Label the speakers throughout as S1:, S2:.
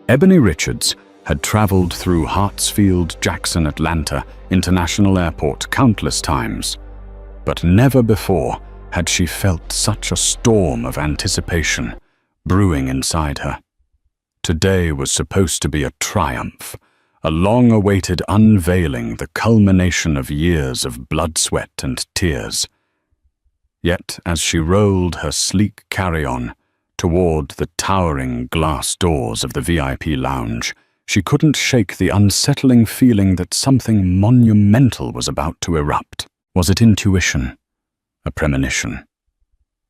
S1: Ebony Richards had traveled through Hartsfield-Jackson Atlanta International Airport countless times, but never before had she felt such a storm of anticipation brewing inside her. Today was supposed to be a triumph, a long-awaited unveiling, the culmination of years of blood, sweat, and tears. Yet, as she rolled her sleek carry-on toward the towering glass doors of the VIP lounge, she couldn't shake the unsettling feeling that something monumental was about to erupt. Was it intuition? A premonition?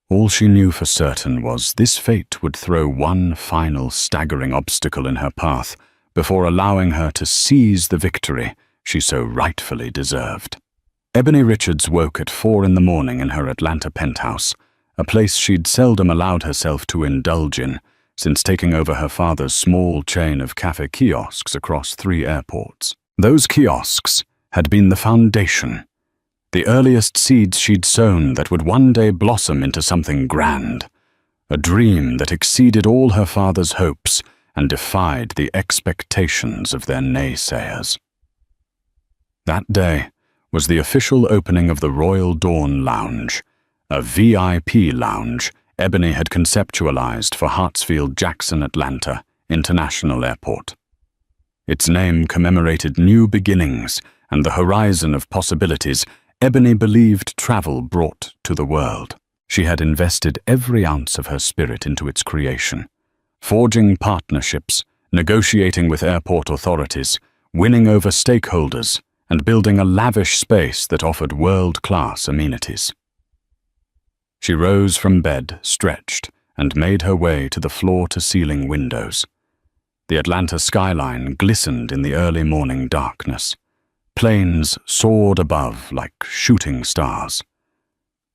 S1: All she knew for certain was this fate would throw one final staggering obstacle in her path before allowing her to seize the victory she so rightfully deserved. Ebony Richards woke at 4 a.m. in her Atlanta penthouse, a place she'd seldom allowed herself to indulge in since taking over her father's small chain of cafe kiosks across 3 airports. Those kiosks had been the foundation, the earliest seeds she'd sown that would one day blossom into something grand, a dream that exceeded all her father's hopes and defied the expectations of their naysayers. That day was the official opening of the Royal Dawn Lounge, a VIP lounge Ebony had conceptualized for Hartsfield-Jackson Atlanta International Airport. Its name commemorated new beginnings and the horizon of possibilities Ebony believed travel brought to the world. She had invested every ounce of her spirit into its creation, forging partnerships, negotiating with airport authorities, winning over stakeholders, and building a lavish space that offered world-class amenities. She rose from bed, stretched, and made her way to the floor-to-ceiling windows. The Atlanta skyline glistened in the early morning darkness. Planes soared above like shooting stars.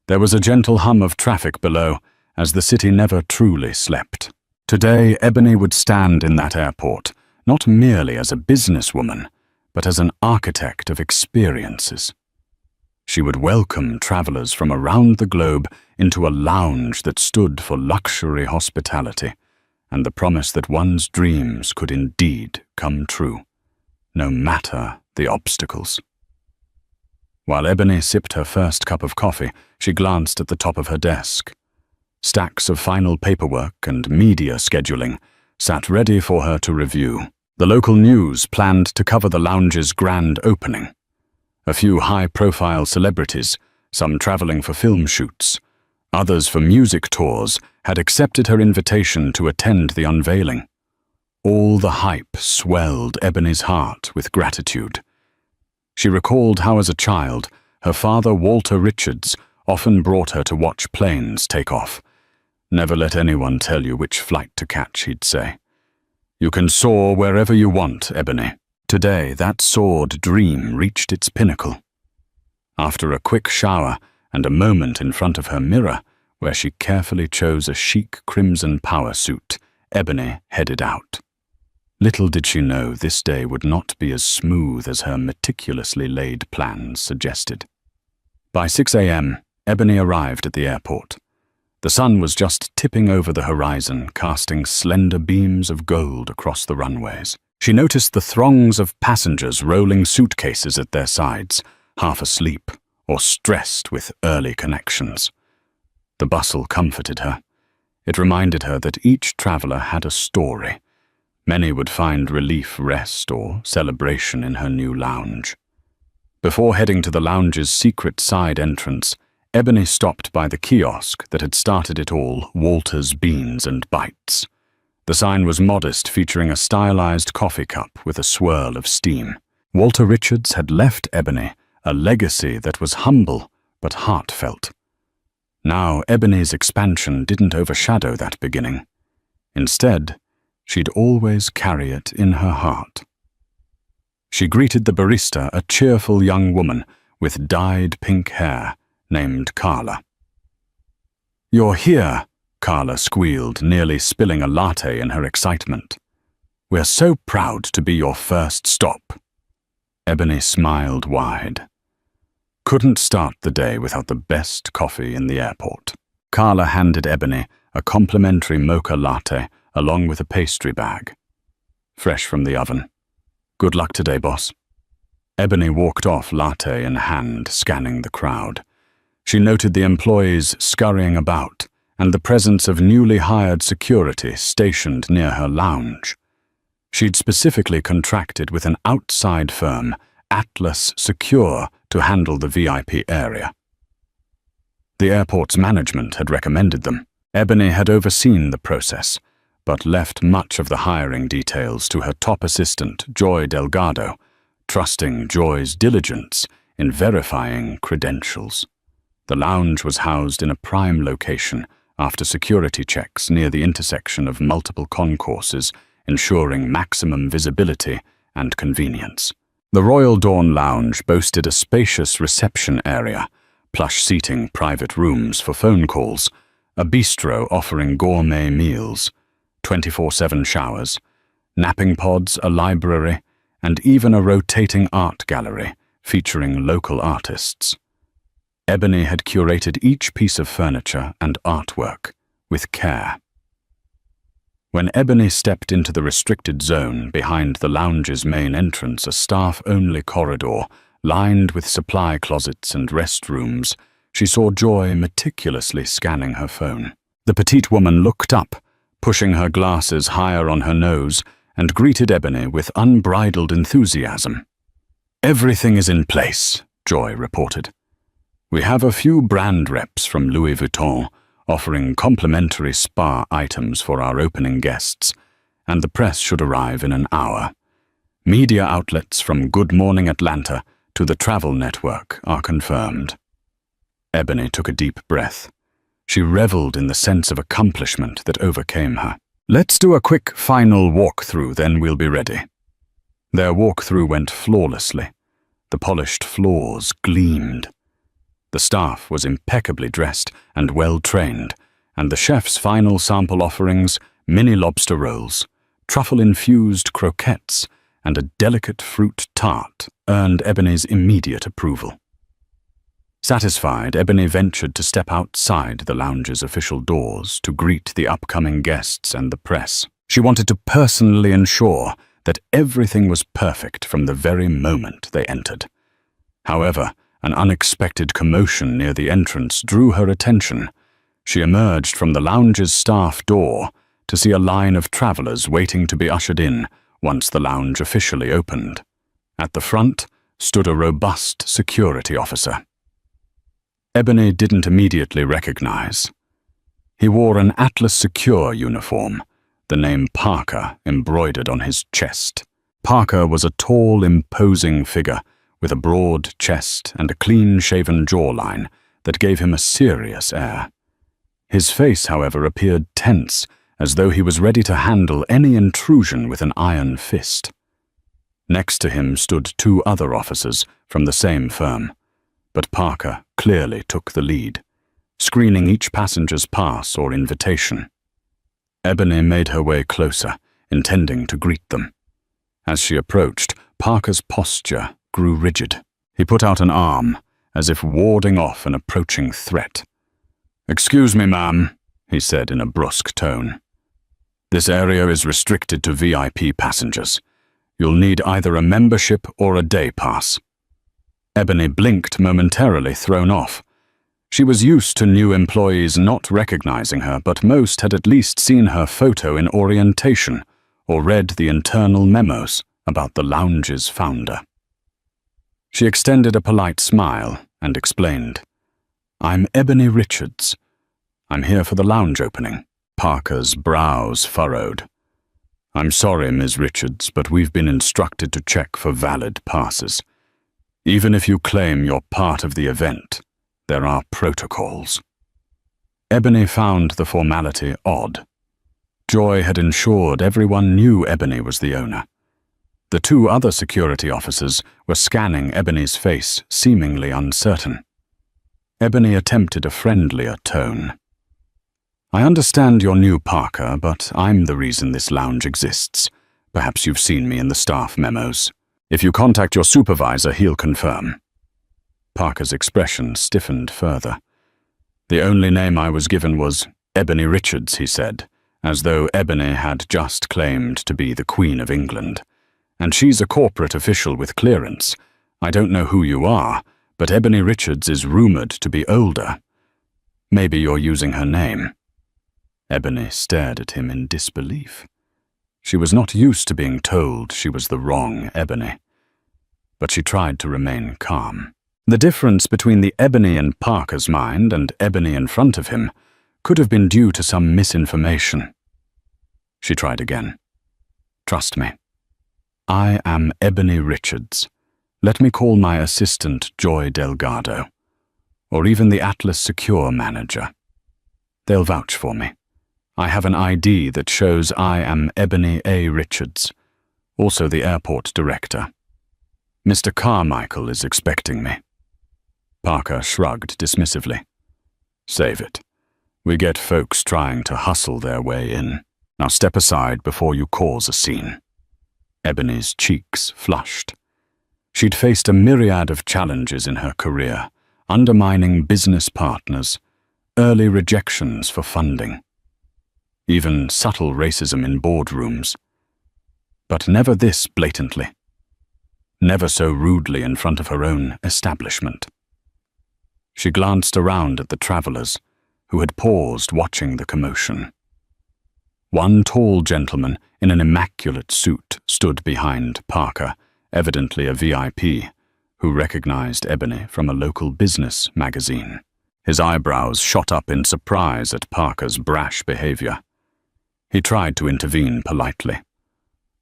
S1: There was a gentle hum of traffic below, as the city never truly slept. Today, Ebony would stand in that airport, not merely as a businesswoman, but as an architect of experiences. She would welcome travelers from around the globe into a lounge that stood for luxury hospitality and the promise that one's dreams could indeed come true, no matter the obstacles. While Ebony sipped her first cup of coffee, she glanced at the top of her desk. Stacks of final paperwork and media scheduling sat ready for her to review. The local news planned to cover the lounge's grand opening. A few high-profile celebrities, some traveling for film shoots, others for music tours, had accepted her invitation to attend the unveiling. All the hype swelled Ebony's heart with gratitude. She recalled how as a child, her father Walter Richards often brought her to watch planes take off. "Never let anyone tell you which flight to catch," he'd say. "You can soar wherever you want, Ebony." Today, that soared dream reached its pinnacle. After a quick shower and a moment in front of her mirror, where she carefully chose a chic crimson power suit, Ebony headed out. Little did she know this day would not be as smooth as her meticulously laid plans suggested. By 6 a.m., Ebony arrived at the airport. The sun was just tipping over the horizon, casting slender beams of gold across the runways. She noticed the throngs of passengers rolling suitcases at their sides, half asleep or stressed with early connections. The bustle comforted her. It reminded her that each traveler had a story. Many would find relief, rest, or celebration in her new lounge. Before heading to the lounge's secret side entrance, Ebony stopped by the kiosk that had started it all, Walter's Beans and Bites. The sign was modest, featuring a stylized coffee cup with a swirl of steam. Walter Richards had left Ebony a legacy that was humble but heartfelt. Now, Ebony's expansion didn't overshadow that beginning. Instead, she'd always carry it in her heart. She greeted the barista, a cheerful young woman with dyed pink hair named Carla. "You're here," Carla squealed, nearly spilling a latte in her excitement. "We're so proud to be your first stop." Ebony smiled wide. Couldn't start the day without the best coffee in the airport. Carla handed Ebony a complimentary mocha latte along with a pastry bag. fresh from the oven. "Good luck today, boss." Ebony walked off, latte in hand, scanning the crowd. She noted the employees scurrying about and the presence of newly hired security stationed near her lounge. She'd specifically contracted with an outside firm, Atlas Secure, to handle the VIP area. The airport's management had recommended them. Ebony had overseen the process, but left much of the hiring details to her top assistant, Joy Delgado, trusting Joy's diligence in verifying credentials. The lounge was housed in a prime location after security checks near the intersection of multiple concourses, ensuring maximum visibility and convenience. The Royal Dawn Lounge boasted a spacious reception area, plush seating, private rooms for phone calls, a bistro offering gourmet meals, 24/7 showers, napping pods, a library, and even a rotating art gallery featuring local artists. Ebony had curated each piece of furniture and artwork with care. When Ebony stepped into the restricted zone behind the lounge's main entrance, a staff-only corridor lined with supply closets and restrooms, she saw Joy meticulously scanning her phone. The petite woman looked up, pushing her glasses higher on her nose, and greeted Ebony with unbridled enthusiasm. "Everything is in place," Joy reported. "We have a few brand reps from Louis Vuitton offering complimentary spa items for our opening guests, and the press should arrive in an hour. Media outlets from Good Morning Atlanta to the Travel Network are confirmed." Ebony took a deep breath. She reveled in the sense of accomplishment that overcame her. "Let's do a quick final walkthrough, then we'll be ready." Their walkthrough went flawlessly. The polished floors gleamed. The staff was impeccably dressed and well-trained, and the chef's final sample offerings, mini lobster rolls, truffle-infused croquettes, and a delicate fruit tart, earned Ebony's immediate approval. Satisfied, Ebony ventured to step outside the lounge's official doors to greet the upcoming guests and the press. She wanted to personally ensure that everything was perfect from the very moment they entered. However, an unexpected commotion near the entrance drew her attention. She emerged from the lounge's staff door to see a line of travelers waiting to be ushered in once the lounge officially opened. At the front stood a robust security officer. Ebony didn't immediately recognize. He wore an Atlas Secure uniform, the name Parker embroidered on his chest. Parker was a tall, imposing figure with a broad chest and a clean-shaven jawline that gave him a serious air. His face, however, appeared tense, as though he was ready to handle any intrusion with an iron fist. Next to him stood two other officers from the same firm, but Parker clearly took the lead, screening each passenger's pass or invitation. Ebony made her way closer, intending to greet them. As she approached, Parker's posture grew rigid. He put out an arm, as if warding off an approaching threat. "Excuse me, ma'am," he said in a brusque tone. "This area is restricted to VIP passengers. You'll need either a membership or a day pass." Ebony blinked momentarily, thrown off. She was used to new employees not recognizing her, but most had at least seen her photo in orientation or read the internal memos about the lounge's founder. She extended a polite smile and explained, "I'm Ebony Richards. I'm here for the lounge opening." Parker's brows furrowed. "I'm sorry, Ms. Richards, but we've been instructed to check for valid passes. Even if you claim you're part of the event, there are protocols." Ebony found the formality odd. Joy had ensured everyone knew Ebony was the owner. The two other security officers were scanning Ebony's face, seemingly uncertain. Ebony attempted a friendlier tone. "I understand you're new, Parker, but I'm the reason this lounge exists. Perhaps you've seen me in the staff memos. If you contact your supervisor, he'll confirm." Parker's expression stiffened further. "The only name I was given was Ebony Richards," he said, as though Ebony had just claimed to be the Queen of England. And she's a corporate official with clearance. I don't know who you are, but Ebony Richards is rumored to be older. Maybe you're using her name. Ebony stared at him in disbelief. She was not used to being told she was the wrong Ebony. But she tried to remain calm. The difference between the Ebony in Parker's mind and Ebony in front of him could have been due to some misinformation. She tried again. Trust me. I am Ebony Richards. Let me call my assistant Joy Delgado, or even the Atlas Secure manager. They'll vouch for me. I have an ID that shows I am Ebony A. Richards, also the airport director. Mr. Carmichael is expecting me. Parker shrugged dismissively. Save it. We get folks trying to hustle their way in. Now step aside before you cause a scene. Ebony's cheeks flushed. She'd faced a myriad of challenges in her career, undermining business partners, early rejections for funding, even subtle racism in boardrooms. But never this blatantly. Never so rudely in front of her own establishment. She glanced around at the travelers, who had paused watching the commotion. One tall gentleman in an immaculate suit stood behind Parker, evidently a VIP, who recognized Ebony from a local business magazine. His eyebrows shot up in surprise at Parker's brash behavior. He tried to intervene politely.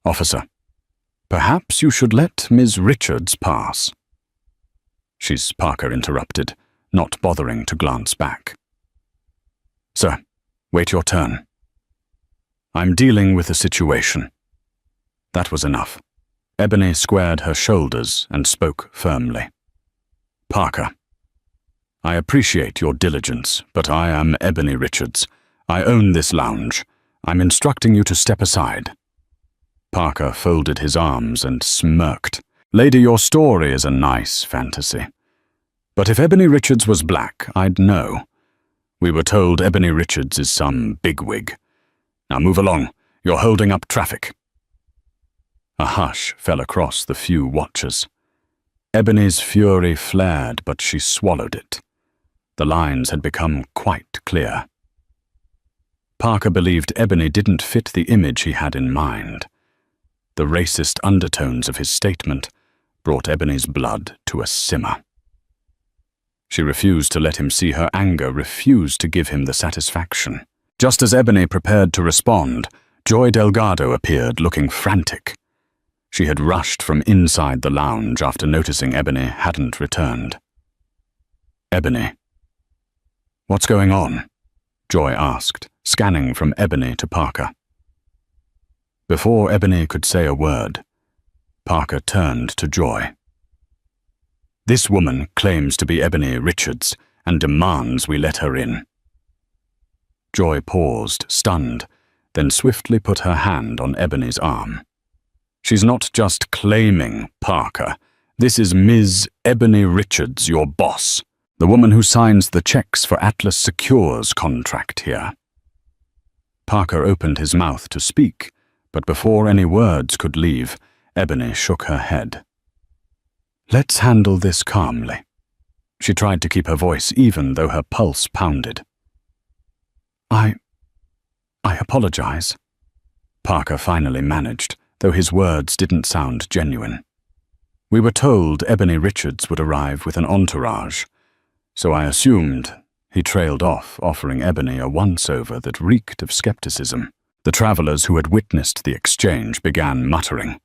S1: "Officer, perhaps you should let Ms. Richards pass." "She's," Parker interrupted, not bothering to glance back. "Sir, wait your turn. I'm dealing with a situation." That was enough. Ebony squared her shoulders and spoke firmly. "Parker, I appreciate your diligence, but I am Ebony Richards. I own this lounge. I'm instructing you to step aside." Parker folded his arms and smirked. "Lady, your story is a nice fantasy. But if Ebony Richards was black, I'd know. We were told Ebony Richards is some bigwig. Now move along. You're holding up traffic." A hush fell across the few watchers. Ebony's fury flared, but she swallowed it. The lines had become quite clear. Parker believed Ebony didn't fit the image he had in mind. The racist undertones of his statement brought Ebony's blood to a simmer. She refused to let him see her anger, refused to give him the satisfaction. Just as Ebony prepared to respond, Joy Delgado appeared, looking frantic. She had rushed from inside the lounge after noticing Ebony hadn't returned. "Ebony." "What's going on?" Joy asked, scanning from Ebony to Parker. Before Ebony could say a word, Parker turned to Joy. "This woman claims to be Ebony Richards and demands we let her in." Joy paused, stunned, then swiftly put her hand on Ebony's arm. "She's not just claiming, Parker. This is Ms. Ebony Richards, your boss, the woman who signs the checks for Atlas Secure's contract here." Parker opened his mouth to speak, but before any words could leave, Ebony shook her head. "Let's handle this calmly." She tried to keep her voice even, though her pulse pounded. I apologize," Parker finally managed, though his words didn't sound genuine. "We were told Ebony Richards would arrive with an entourage, so I assumed." He trailed off, offering Ebony a once-over that reeked of skepticism. The travelers who had witnessed the exchange began muttering.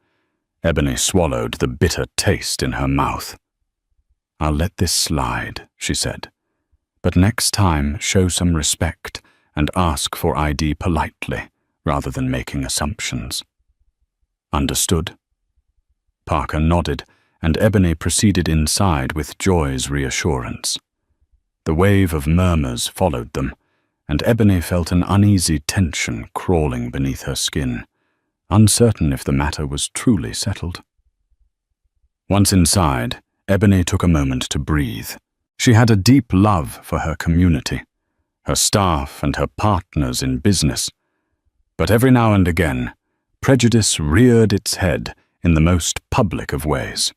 S1: Ebony swallowed the bitter taste in her mouth. "I'll let this slide," she said. "But next time, show some respect and ask for ID politely, rather than making assumptions." "Understood." Parker nodded, and Ebony proceeded inside with Joy's reassurance. The wave of murmurs followed them, and Ebony felt an uneasy tension crawling beneath her skin, uncertain if the matter was truly settled. Once inside, Ebony took a moment to breathe. She had a deep love for her community, her staff and her partners in business, But every now and again, prejudice reared its head in the most public of ways.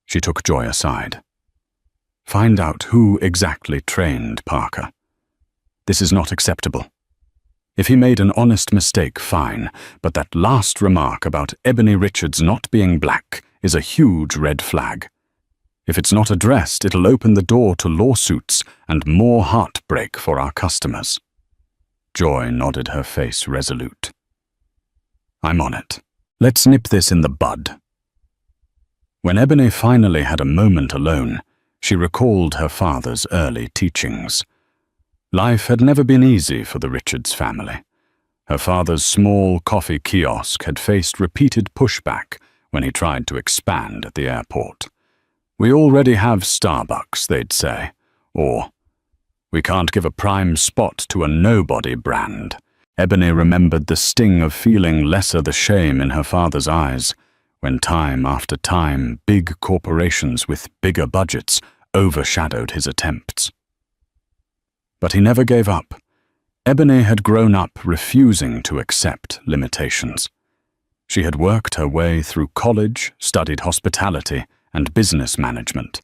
S1: She took Joy aside. "Find out who exactly trained Parker. This is not acceptable. If he made an honest mistake, fine, but that last remark about Ebony Richards not being black is a huge red flag. If it's not addressed, it'll open the door to lawsuits and more heartbreak for our customers." Joy nodded, her face resolute. "I'm on it. Let's nip this in the bud." When Ebony finally had a moment alone, she recalled her father's early teachings. Life had never been easy for the Richards family. Her father's small coffee kiosk had faced repeated pushback when he tried to expand at the airport. "We already have Starbucks," they'd say, or "We can't give a prime spot to a nobody brand." Ebony remembered the sting of feeling lesser the shame in her father's eyes when time after time big corporations with bigger budgets overshadowed his attempts. But he never gave up. Ebony had grown up refusing to accept limitations. She had worked her way through college, studied hospitality and business management,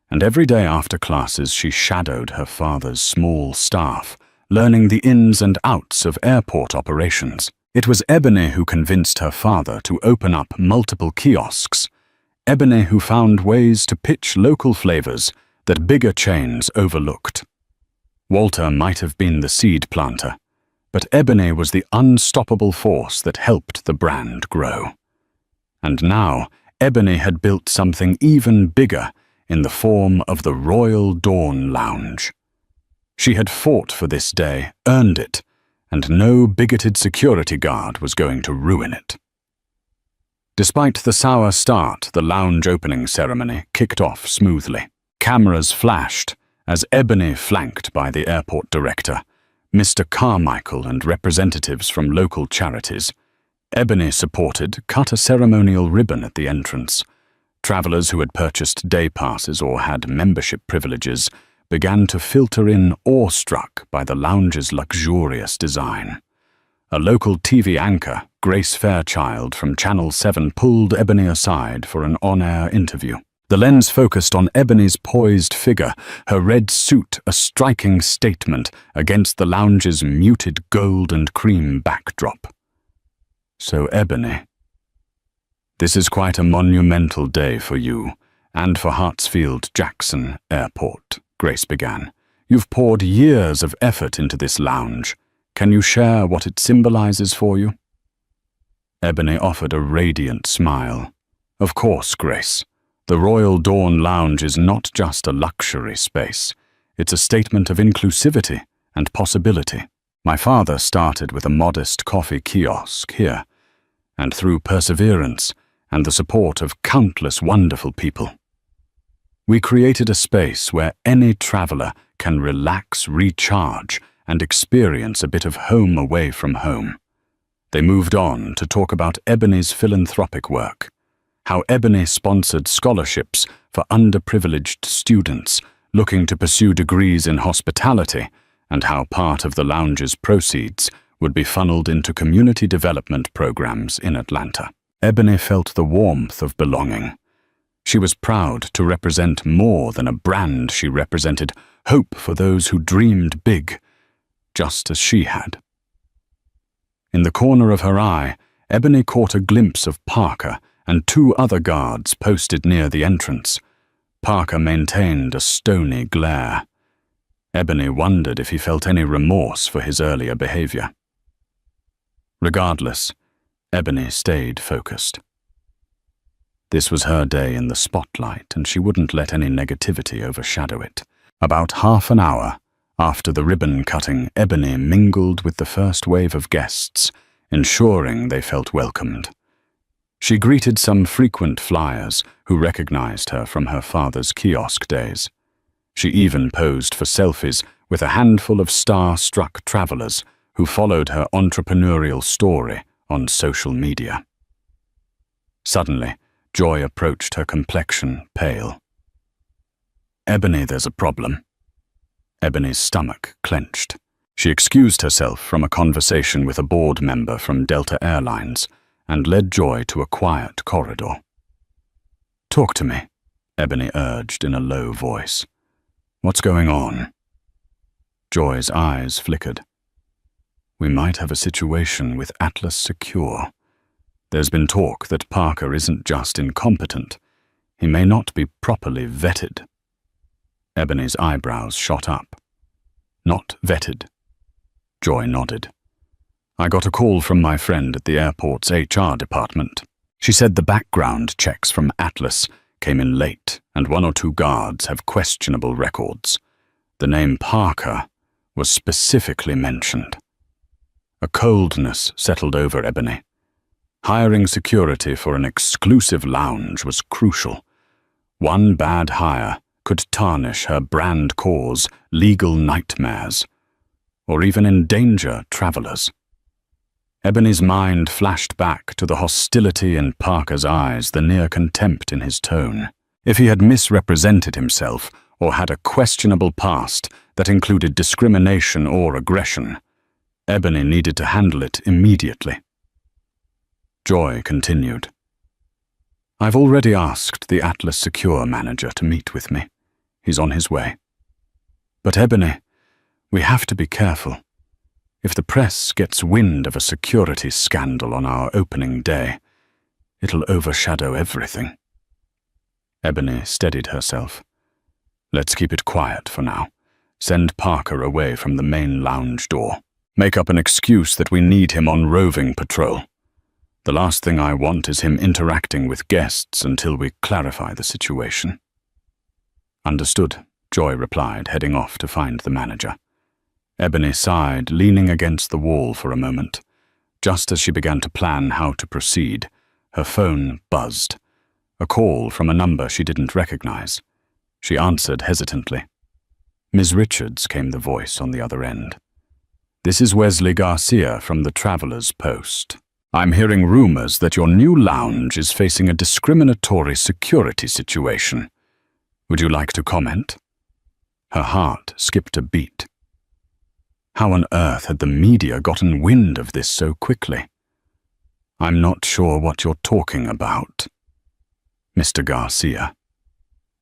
S1: and every day after classes she shadowed her father's small staff, learning the ins and outs of airport operations. It was Ebony who convinced her father to open up multiple kiosks, Ebony who found ways to pitch local flavors that bigger chains overlooked. Walter might have been the seed planter, but Ebony was the unstoppable force that helped the brand grow. And now, Ebony had built something even bigger in the form of the Royal Dawn Lounge. She had fought for this day, earned it, and no bigoted security guard was going to ruin it. Despite the sour start, the lounge opening ceremony kicked off smoothly. Cameras flashed as Ebony, flanked by the airport director, Mr. Carmichael, and representatives from local charities. Ebony supported, cut a ceremonial ribbon at the entrance. Travelers who had purchased day passes or had membership privileges began to filter in, awestruck by the lounge's luxurious design. A local TV anchor, Grace Fairchild from Channel 7, pulled Ebony aside for an on-air interview. The lens focused on Ebony's poised figure, her red suit a striking statement against the lounge's muted gold and cream backdrop. "So, Ebony, this is quite a monumental day for you and for Hartsfield-Jackson Airport," Grace began. "You've poured years of effort into this lounge. Can you share what it symbolizes for you?" Ebony offered a radiant smile. "Of course, Grace. The Royal Dawn Lounge is not just a luxury space. It's a statement of inclusivity and possibility. My father started with a modest coffee kiosk here, and through perseverance and the support of countless wonderful people, we created a space where any traveler can relax, recharge, and experience a bit of home away from home." They moved on to talk about Ebony's philanthropic work, how Ebony sponsored scholarships for underprivileged students looking to pursue degrees in hospitality, and how part of the lounge's proceeds would be funneled into community development programs in Atlanta. Ebony felt the warmth of belonging. She was proud to represent more than a brand. She represented hope for those who dreamed big, just as she had. In the corner of her eye, Ebony caught a glimpse of Parker and two other guards posted near the entrance. Parker maintained a stony glare. Ebony wondered if he felt any remorse for his earlier behavior. Regardless, Ebony stayed focused. This was her day in the spotlight, and she wouldn't let any negativity overshadow it. About half an hour after the ribbon cutting, Ebony mingled with the first wave of guests, ensuring they felt welcomed. She greeted some frequent flyers who recognized her from her father's kiosk days. She even posed for selfies with a handful of star-struck travelers who followed her entrepreneurial story on social media. Suddenly, Joy approached, her complexion pale. "Ebony, there's a problem." Ebony's stomach clenched. She excused herself from a conversation with a board member from Delta Airlines and led Joy to a quiet corridor. "Talk to me," Ebony urged in a low voice. "What's going on?" Joy's eyes flickered. "We might have a situation with Atlas Secure. There's been talk that Parker isn't just incompetent. He may not be properly vetted." Ebony's eyebrows shot up. "Not vetted?" Joy nodded. "I got a call from my friend at the airport's HR department. She said the background checks from Atlas came in late and 1 or 2 guards have questionable records. The name Parker was specifically mentioned." A coldness settled over Ebony. Hiring security for an exclusive lounge was crucial. One bad hire could tarnish her brand cause legal nightmares, or even endanger travelers. Ebony's mind flashed back to the hostility in Parker's eyes, the near contempt in his tone. If he had misrepresented himself or had a questionable past that included discrimination or aggression, Ebony needed to handle it immediately. Joy continued. "I've already asked the Atlas Secure manager to meet with me. He's on his way. But Ebony, we have to be careful. If the press gets wind of a security scandal on our opening day, it'll overshadow everything." Ebony steadied herself. "Let's keep it quiet for now. Send Parker away from the main lounge door. Make up an excuse that we need him on roving patrol. The last thing I want is him interacting with guests until we clarify the situation." "Understood," Joy replied, heading off to find the manager. Ebony sighed, leaning against the wall for a moment. Just as she began to plan how to proceed, her phone buzzed. A call from a number she didn't recognize. She answered hesitantly. "Ms. Richards," came the voice on the other end. "This is Wesley Garcia from the Traveler's Post. I'm hearing rumors that your new lounge is facing a discriminatory security situation. Would you like to comment?" Her heart skipped a beat. How on earth had the media gotten wind of this so quickly? "I'm not sure what you're talking about, Mr. Garcia,"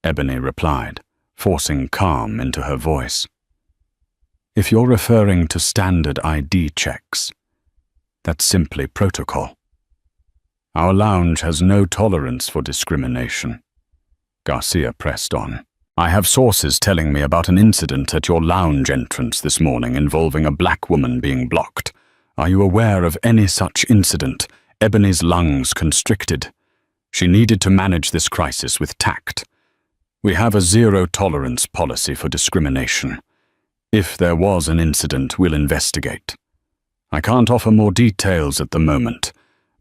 S1: Ebony replied, forcing calm into her voice. "If you're referring to standard ID checks, that's simply protocol. Our lounge has no tolerance for discrimination." Garcia pressed on. "I have sources telling me about an incident at your lounge entrance this morning involving a black woman being blocked. Are you aware of any such incident?" Ebony's lungs constricted. She needed to manage this crisis with tact. "We have a zero-tolerance policy for discrimination. If there was an incident, we'll investigate. I can't offer more details at the moment,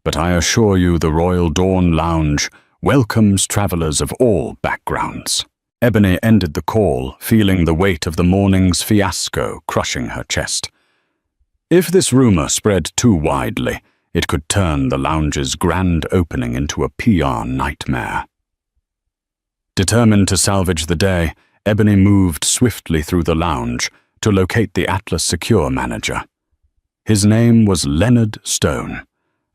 S1: but I assure you the Royal Dawn Lounge welcomes travelers of all backgrounds." Ebony ended the call, feeling the weight of the morning's fiasco crushing her chest. If this rumor spread too widely, it could turn the lounge's grand opening into a PR nightmare. Determined to salvage the day, Ebony moved swiftly through the lounge to locate the Atlas Secure manager. His name was Leonard Stone,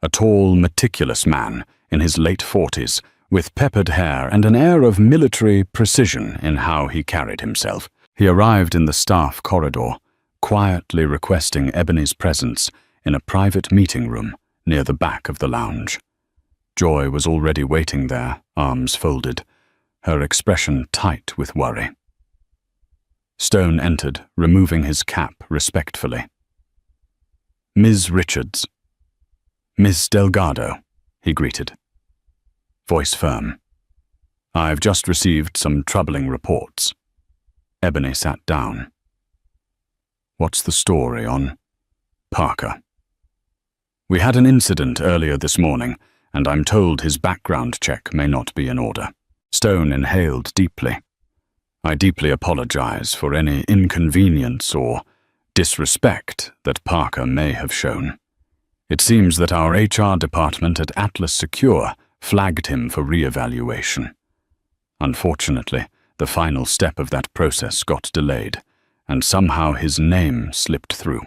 S1: a tall, meticulous man in his late 40s, with peppered hair and an air of military precision in how he carried himself. He arrived in the staff corridor, quietly requesting Ebony's presence in a private meeting room near the back of the lounge. Joy was already waiting there, arms folded, her expression tight with worry. Stone entered, removing his cap respectfully. "Ms. Richards." "Miss Delgado," he greeted. Voice firm. "I've just received some troubling reports." Ebony sat down. "What's the story on Parker?" "We had an incident earlier this morning, and I'm told his background check may not be in order." Stone inhaled deeply. "I deeply apologize for any inconvenience or disrespect that Parker may have shown. It seems that our HR department at Atlas Secure flagged him for re-evaluation. Unfortunately, the final step of that process got delayed, and somehow his name slipped through.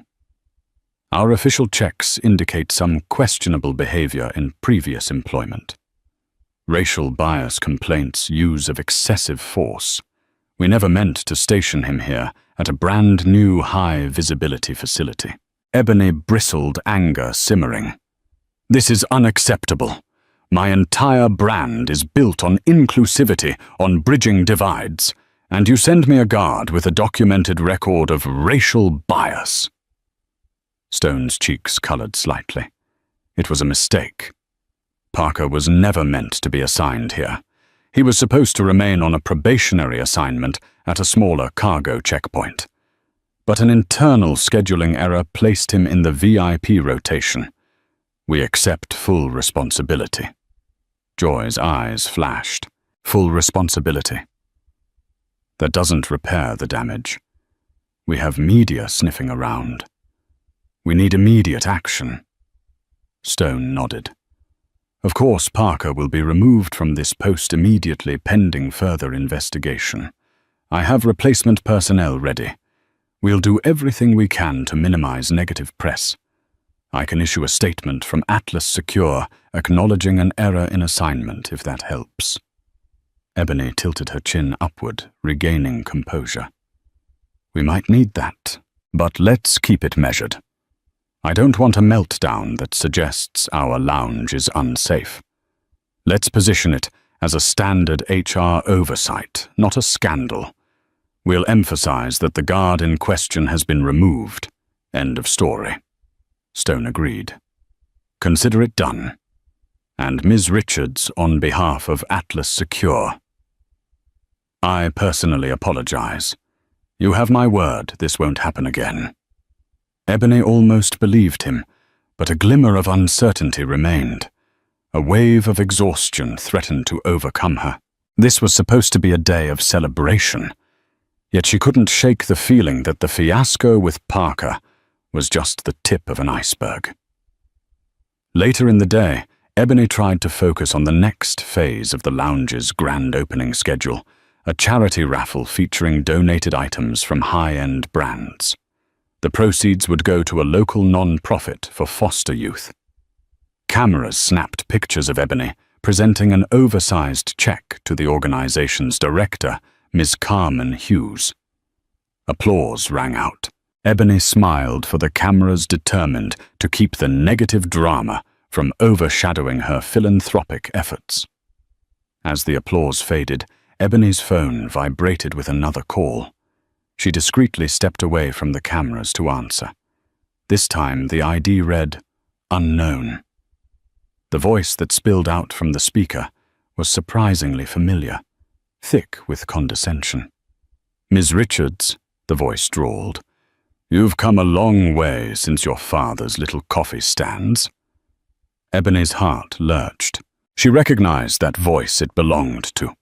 S1: Our official checks indicate some questionable behavior in previous employment. Racial bias complaints use of excessive force. We never meant to station him here at a brand new high-visibility facility. Ebony bristled, anger simmering. This is unacceptable. My entire brand is built on inclusivity, on bridging divides, and you send me a guard with a documented record of racial bias. Stone's cheeks colored slightly. It was a mistake. Parker was never meant to be assigned here. He was supposed to remain on a probationary assignment at a smaller cargo checkpoint. But an internal scheduling error placed him in the VIP rotation. We accept full responsibility. Joy's eyes flashed. Full responsibility. That doesn't repair the damage. We have media sniffing around. We need immediate action. Stone nodded. Of course, Parker will be removed from this post immediately pending further investigation. I have replacement personnel ready. We'll do everything we can to minimize negative press. I can issue a statement from Atlas Secure acknowledging an error in assignment if that helps. Ebony tilted her chin upward, regaining composure. We might need that, but let's keep it measured. I don't want a meltdown that suggests our lounge is unsafe. Let's position it as a standard HR oversight, not a scandal. We'll emphasize that the guard in question has been removed. End of story. Stone agreed. Consider it done. And Ms. Richards on behalf of Atlas Secure. I personally apologize. You have my word this won't happen again. Ebony almost believed him, but a glimmer of uncertainty remained. A wave of exhaustion threatened to overcome her. This was supposed to be a day of celebration, yet she couldn't shake the feeling that the fiasco with Parker was just the tip of an iceberg. Later in the day, Ebony tried to focus on the next phase of the lounge's grand opening schedule, a charity raffle featuring donated items from high-end brands. The proceeds would go to a local non-profit for foster youth. Cameras snapped pictures of Ebony, presenting an oversized check to the organization's director, Ms. Carmen Hughes. Applause rang out. Ebony smiled, for the cameras determined to keep the negative drama from overshadowing her philanthropic efforts. As the applause faded, Ebony's phone vibrated with another call. She discreetly stepped away from the cameras to answer. This time the ID read, "Unknown." The voice that spilled out from the speaker was surprisingly familiar, thick with condescension. "Ms. Richards," the voice drawled, "you've come a long way since your father's little coffee stands." Ebony's heart lurched. She recognized that voice it belonged to.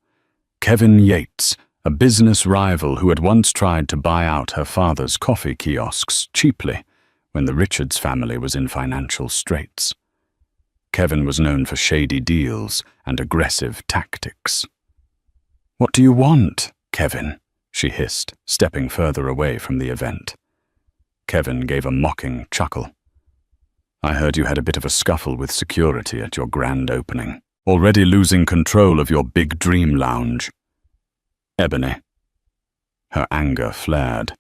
S1: Kevin Yates, a business rival who had once tried to buy out her father's coffee kiosks cheaply when the Richards family was in financial straits. Kevin was known for shady deals and aggressive tactics. "What do you want, Kevin?" she hissed, stepping further away from the event. Kevin gave a mocking chuckle. "I heard you had a bit of a scuffle with security at your grand opening. Already losing control of your big dream lounge." "Ebony." Her anger flared.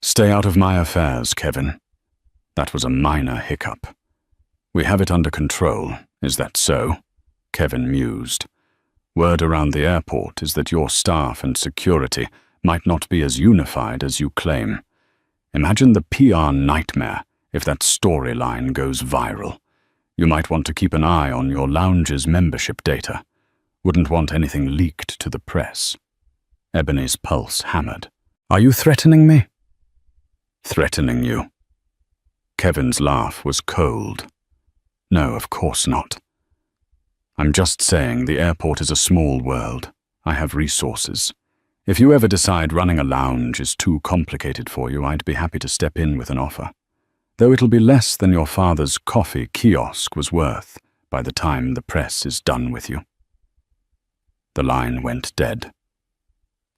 S1: "Stay out of my affairs, Kevin. That was a minor hiccup." "We have it under control, is that so?" Kevin mused. "Word around the airport is that your staff and security might not be as unified as you claim. Imagine the PR nightmare if that storyline goes viral. You might want to keep an eye on your lounge's membership data. Wouldn't want anything leaked to the press." Ebony's pulse hammered. "Are you threatening me?" "Threatening you?" Kevin's laugh was cold. "No, of course not. I'm just saying the airport is a small world. I have resources. If you ever decide running a lounge is too complicated for you, I'd be happy to step in with an offer. Though it'll be less than your father's coffee kiosk was worth by the time the press is done with you." The line went dead.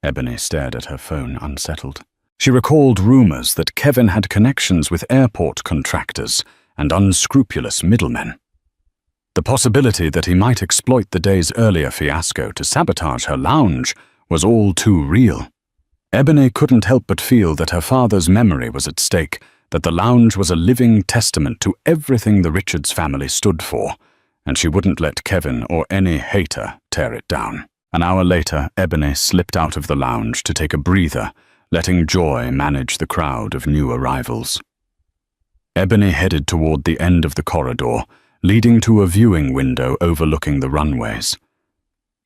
S1: Ebony stared at her phone, unsettled. She recalled rumors that Kevin had connections with airport contractors and unscrupulous middlemen. The possibility that he might exploit the day's earlier fiasco to sabotage her lounge was all too real. Ebony couldn't help but feel that her father's memory was at stake, that the lounge was a living testament to everything the Richards family stood for, and she wouldn't let Kevin or any hater tear it down. An hour later, Ebony slipped out of the lounge to take a breather, letting Joy manage the crowd of new arrivals. Ebony headed toward the end of the corridor, leading to a viewing window overlooking the runways.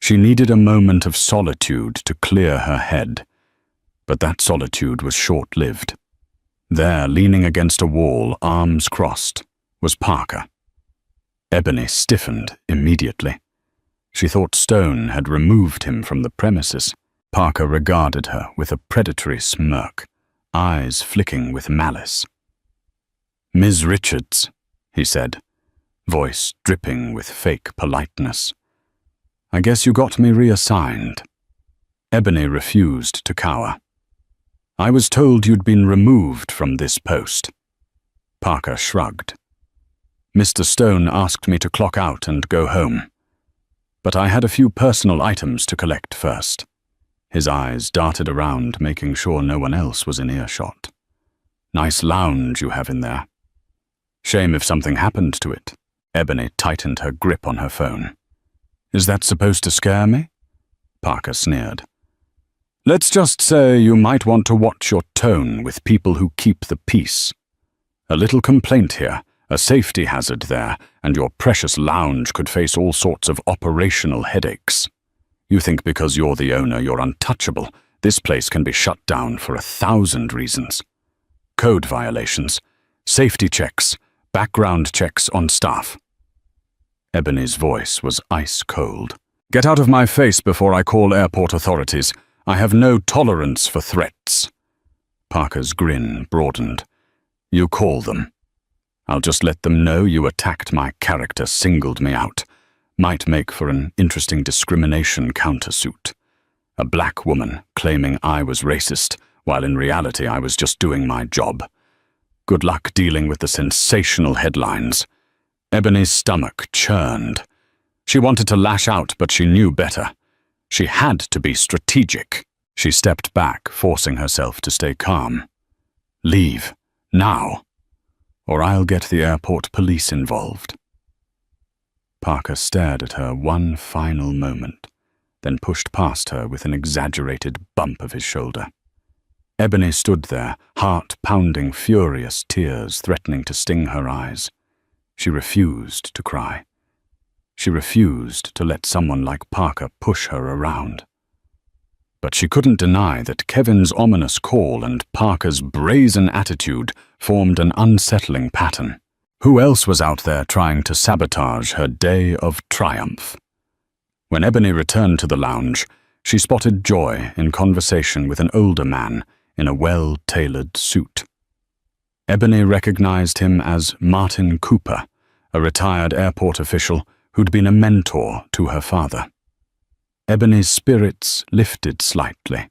S1: She needed a moment of solitude to clear her head, but that solitude was short-lived. There, leaning against a wall, arms crossed, was Parker. Ebony stiffened immediately. She thought Stone had removed him from the premises. Parker regarded her with a predatory smirk, eyes flicking with malice. "Ms. Richards," he said, voice dripping with fake politeness. "I guess you got me reassigned." Ebony refused to cower. "I was told you'd been removed from this post." Parker shrugged. "Mr. Stone asked me to clock out and go home. But I had a few personal items to collect first." His eyes darted around, making sure no one else was in earshot. "Nice lounge you have in there. Shame if something happened to it." Ebony tightened her grip on her phone. "Is that supposed to scare me?" Parker sneered. "Let's just say you might want to watch your tone with people who keep the peace. A little complaint here, a safety hazard there, and your precious lounge could face all sorts of operational headaches. You think because you're the owner you're untouchable. This place can be shut down for 1,000 reasons. Code violations, safety checks, background checks on staff." Ebony's voice was ice cold. "Get out of my face before I call airport authorities. I have no tolerance for threats." Parker's grin broadened. "You call them. I'll just let them know you attacked my character, singled me out. Might make for an interesting discrimination countersuit. A black woman claiming I was racist, while in reality I was just doing my job. Good luck dealing with the sensational headlines." Ebony's stomach churned. She wanted to lash out, but she knew better. She had to be strategic. She stepped back, forcing herself to stay calm. "Leave, now, or I'll get the airport police involved." Parker stared at her one final moment, then pushed past her with an exaggerated bump of his shoulder. Ebony stood there, heart-pounding, furious tears threatening to sting her eyes. She refused to cry. She refused to let someone like Parker push her around. But she couldn't deny that Kevin's ominous call and Parker's brazen attitude formed an unsettling pattern. Who else was out there trying to sabotage her day of triumph? When Ebony returned to the lounge, she spotted Joy in conversation with an older man in a well-tailored suit. Ebony recognized him as Martin Cooper, a retired airport official who'd been a mentor to her father. Ebony's spirits lifted slightly.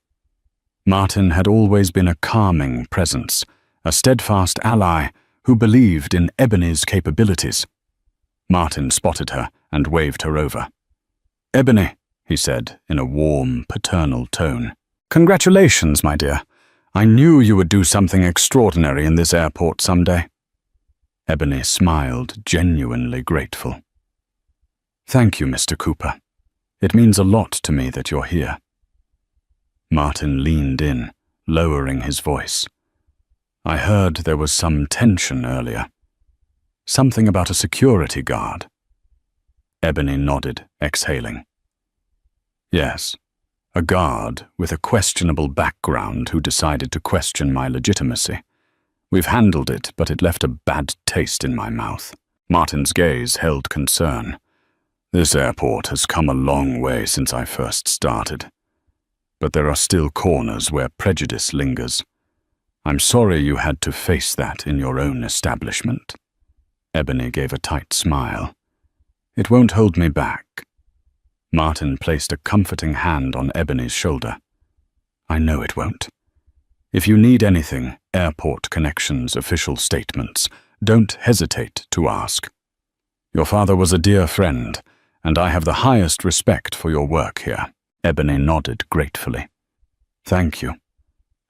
S1: Martin had always been a calming presence, a steadfast ally who believed in Ebony's capabilities. Martin spotted her and waved her over. "Ebony," he said in a warm, paternal tone. "Congratulations, my dear. I knew you would do something extraordinary in this airport someday." Ebony smiled, genuinely grateful. "Thank you, Mr. Cooper. It means a lot to me that you're here." Martin leaned in, lowering his voice. "I heard there was some tension earlier. Something about a security guard." Ebony nodded, exhaling. "Yes, a guard with a questionable background who decided to question my legitimacy. We've handled it, but it left a bad taste in my mouth." Martin's gaze held concern. "This airport has come a long way since I first started. But there are still corners where prejudice lingers. I'm sorry you had to face that in your own establishment." Ebony gave a tight smile. "It won't hold me back." Martin placed a comforting hand on Ebony's shoulder. "I know it won't. If you need anything, Airport Connections official statements, don't hesitate to ask. Your father was a dear friend, and I have the highest respect for your work here. Ebony nodded gratefully. Thank you.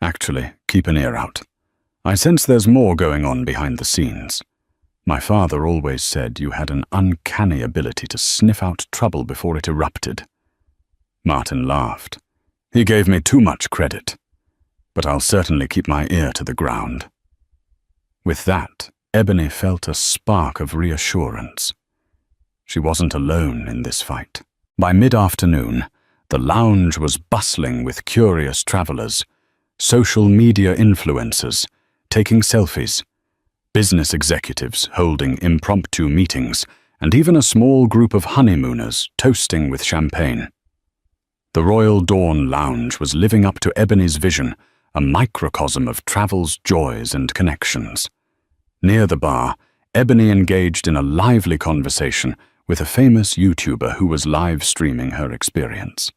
S1: Actually, keep an ear out. I sense there's more going on behind the scenes. My father always said you had an uncanny ability to sniff out trouble before it erupted. Martin laughed. He gave me too much credit, but I'll certainly keep my ear to the ground. With that, Ebony felt a spark of reassurance. She wasn't alone in this fight. By mid-afternoon, the lounge was bustling with curious travelers, social media influencers taking selfies, business executives holding impromptu meetings, and even a small group of honeymooners toasting with champagne. The Royal Dawn Lounge was living up to Ebony's vision, a microcosm of travel's joys and connections. Near the bar, Ebony engaged in a lively conversation with a famous YouTuber who was live streaming her experience.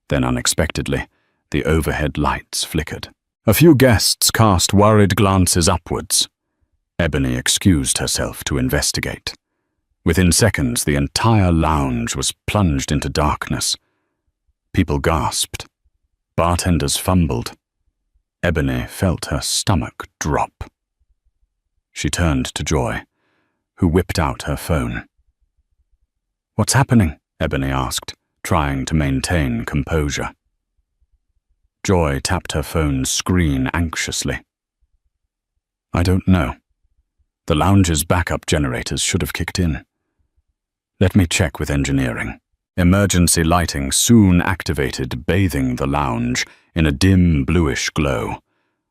S1: Then unexpectedly, the overhead lights flickered. A few guests cast worried glances upwards. Ebony excused herself to investigate. Within seconds, the entire lounge was plunged into darkness. People gasped. Bartenders fumbled. Ebony felt her stomach drop. She turned to Joy, who whipped out her phone. What's happening? Ebony asked, trying to maintain composure. Joy tapped her phone's screen anxiously. I don't know. The lounge's backup generators should have kicked in. Let me check with engineering. Emergency lighting soon activated, bathing the lounge in a dim bluish glow.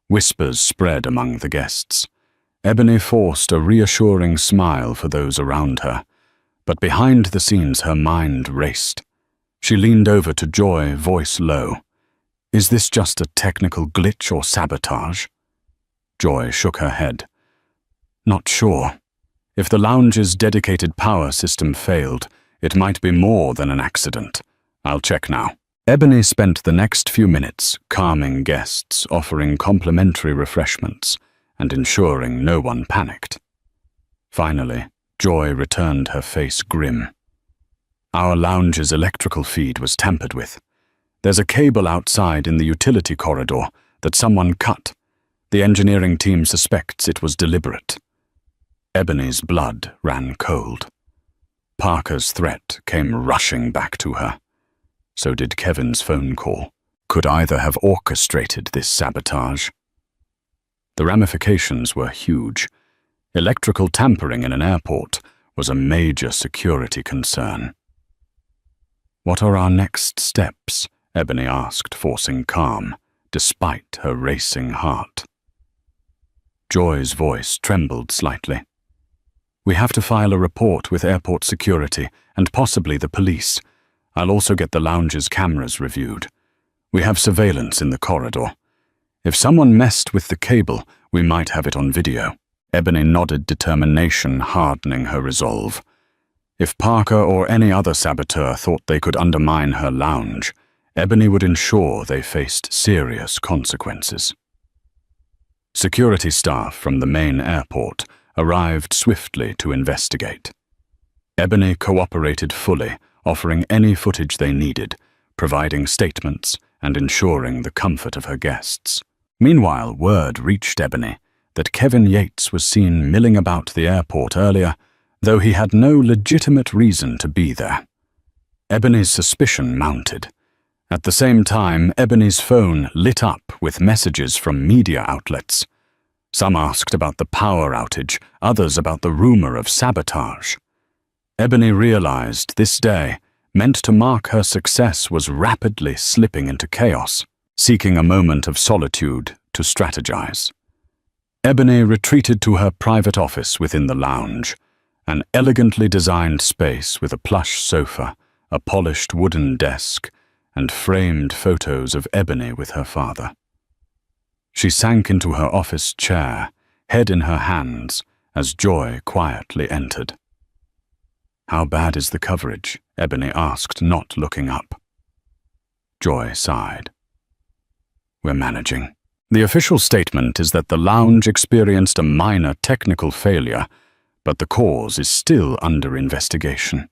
S1: Whispers spread among the guests. Ebony forced a reassuring smile for those around her, but behind the scenes her mind raced. She leaned over to Joy, voice low. Is this just a technical glitch or sabotage? Joy shook her head. Not sure. If the lounge's dedicated power system failed, it might be more than an accident. I'll check now. Ebony spent the next few minutes calming guests, offering complimentary refreshments, and ensuring no one panicked. Finally, Joy returned, her face grim. Our lounge's electrical feed was tampered with. There's a cable outside in the utility corridor that someone cut. The engineering team suspects it was deliberate. Ebony's blood ran cold. Parker's threat came rushing back to her. So did Kevin's phone call. Could either have orchestrated this sabotage? The ramifications were huge. Electrical tampering in an airport was a major security concern. What are our next steps? Ebony asked, forcing calm, despite her racing heart. Joy's voice trembled slightly. We have to file a report with airport security and possibly the police. I'll also get the lounge's cameras reviewed. We have surveillance in the corridor. If someone messed with the cable, we might have it on video. Ebony nodded, determination hardening her resolve. If Parker or any other saboteur thought they could undermine her lounge, Ebony would ensure they faced serious consequences. Security staff from the main airport arrived swiftly to investigate. Ebony cooperated fully, offering any footage they needed, providing statements and ensuring the comfort of her guests. Meanwhile, word reached Ebony that Kevin Yates was seen milling about the airport earlier, though he had no legitimate reason to be there. Ebony's suspicion mounted. At the same time, Ebony's phone lit up with messages from media outlets. Some asked about the power outage, others about the rumor of sabotage. Ebony realized this day, meant to mark her success, was rapidly slipping into chaos, seeking a moment of solitude to strategize. Ebony retreated to her private office within the lounge, an elegantly designed space with a plush sofa, a polished wooden desk, and framed photos of Ebony with her father. She sank into her office chair, head in her hands, as Joy quietly entered. How bad is the coverage? Ebony asked, not looking up. Joy sighed. We're managing. The official statement is that the lounge experienced a minor technical failure, but the cause is still under investigation.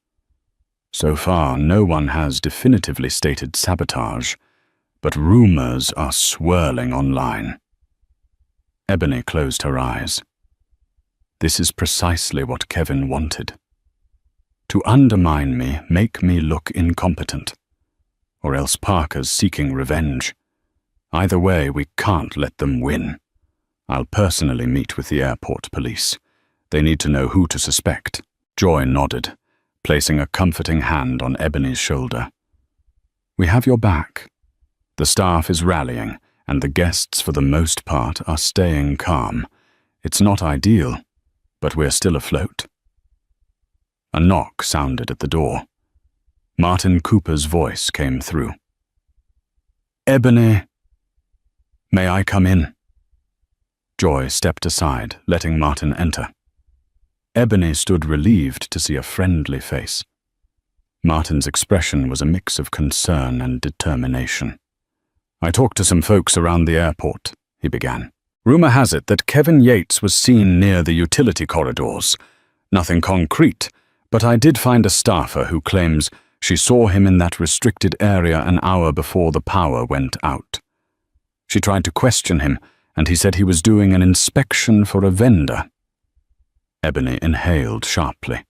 S1: So far, no one has definitively stated sabotage, but rumors are swirling online. Ebony closed her eyes. This is precisely what Kevin wanted. To undermine me, make me look incompetent. Or else Parker's seeking revenge. Either way, we can't let them win. I'll personally meet with the airport police. They need to know who to suspect. Joy nodded, placing a comforting hand on Ebony's shoulder. We have your back. The staff is rallying, and the guests, for the most part, are staying calm. It's not ideal, but we're still afloat. A knock sounded at the door. Martin Cooper's voice came through. Ebony, may I come in? Joy stepped aside, letting Martin enter. Ebony stood relieved to see a friendly face. Martin's expression was a mix of concern and determination. I talked to some folks around the airport, he began. Rumor has it that Kevin Yates was seen near the utility corridors. Nothing concrete, but I did find a staffer who claims she saw him in that restricted area an hour before the power went out. She tried to question him, and he said he was doing an inspection for a vendor. Ebony inhaled sharply.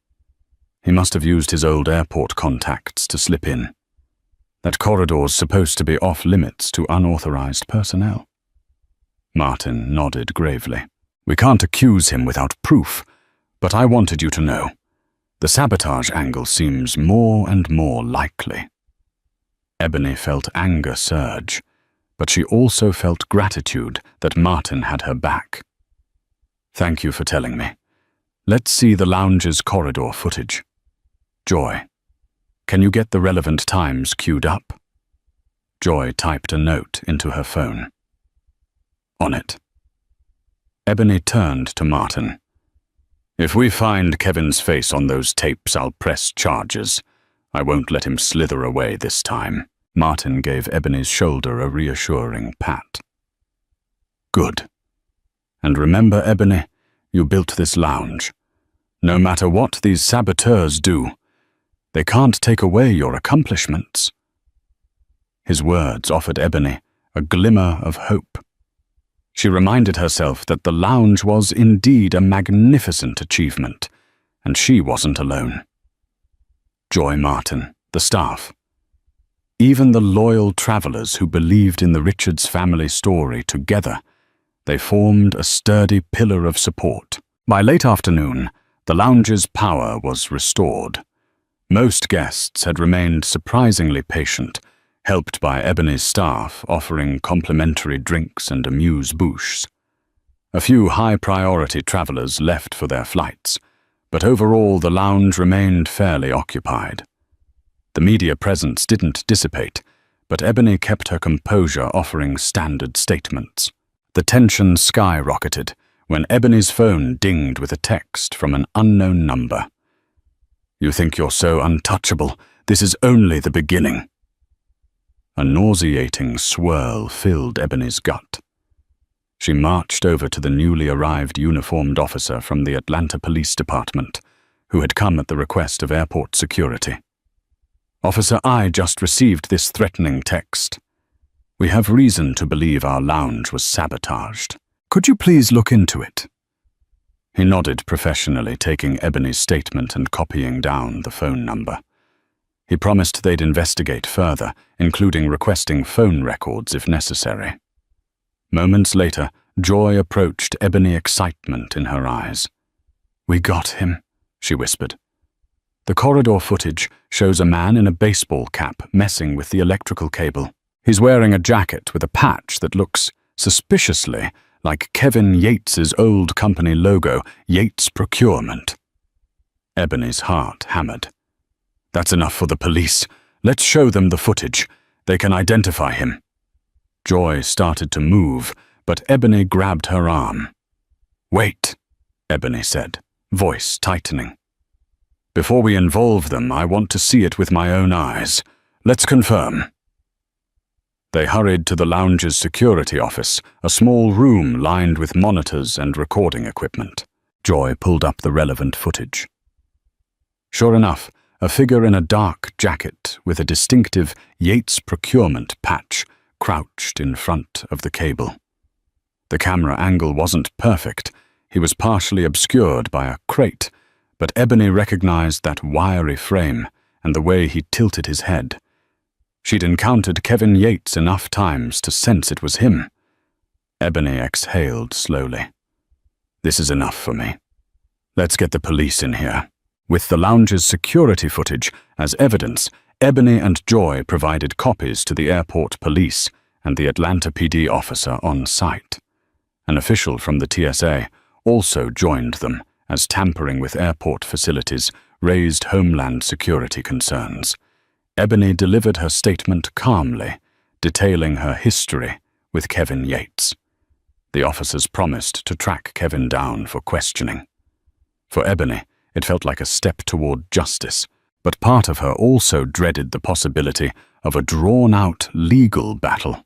S1: He must have used his old airport contacts to slip in. That corridor's supposed to be off-limits to unauthorized personnel. Martin nodded gravely. We can't accuse him without proof, but I wanted you to know. The sabotage angle seems more and more likely. Ebony felt anger surge, but she also felt gratitude that Martin had her back. Thank you for telling me. Let's see the lounge's corridor footage. Joy, can you get the relevant times queued up? Joy typed a note into her phone. On it. Ebony turned to Martin. If we find Kevin's face on those tapes, I'll press charges. I won't let him slither away this time. Martin gave Ebony's shoulder a reassuring pat. Good. And remember, Ebony, you built this lounge. No matter what these saboteurs do, they can't take away your accomplishments. His words offered Ebony a glimmer of hope. She reminded herself that the lounge was indeed a magnificent achievement, and she wasn't alone. Joy Martin, the staff, even the loyal travelers who believed in the Richards family story together, they formed a sturdy pillar of support. By late afternoon, the lounge's power was restored. Most guests had remained surprisingly patient, helped by Ebony's staff offering complimentary drinks and amuse-bouches. A few high-priority travelers left for their flights, but overall the lounge remained fairly occupied. The media presence didn't dissipate, but Ebony kept her composure, offering standard statements. The tension skyrocketed when Ebony's phone dinged with a text from an unknown number. You think you're so untouchable. This is only the beginning. A nauseating swirl filled Ebony's gut. She marched over to the newly arrived uniformed officer from the Atlanta Police Department, who had come at the request of airport security. Officer, I just received this threatening text. We have reason to believe our lounge was sabotaged. Could you please look into it? He nodded professionally, taking Ebony's statement and copying down the phone number. He promised they'd investigate further, including requesting phone records if necessary. Moments later, Joy approached Ebony, excitement in her eyes. We got him, she whispered. The corridor footage shows a man in a baseball cap messing with the electrical cable. He's wearing a jacket with a patch that looks suspiciously like Kevin Yates's old company logo, Yates Procurement. Ebony's heart hammered. That's enough for the police. Let's show them the footage. They can identify him. Joy started to move, but Ebony grabbed her arm. Wait, Ebony said, voice tightening. Before we involve them, I want to see it with my own eyes. Let's confirm. They hurried to the lounge's security office, a small room lined with monitors and recording equipment. Joy pulled up the relevant footage. Sure enough, a figure in a dark jacket with a distinctive Yates procurement patch crouched in front of the cable. The camera angle wasn't perfect. He was partially obscured by a crate, but Ebony recognized that wiry frame and the way he tilted his head. She'd encountered Kevin Yates enough times to sense it was him. Ebony exhaled slowly. This is enough for me. Let's get the police in here. With the lounge's security footage as evidence, Ebony and Joy provided copies to the airport police and the Atlanta PD officer on site. An official from the TSA also joined them, as tampering with airport facilities raised homeland security concerns. Ebony delivered her statement calmly, detailing her history with Kevin Yates. The officers promised to track Kevin down for questioning. For Ebony, it felt like a step toward justice, but part of her also dreaded the possibility of a drawn-out legal battle.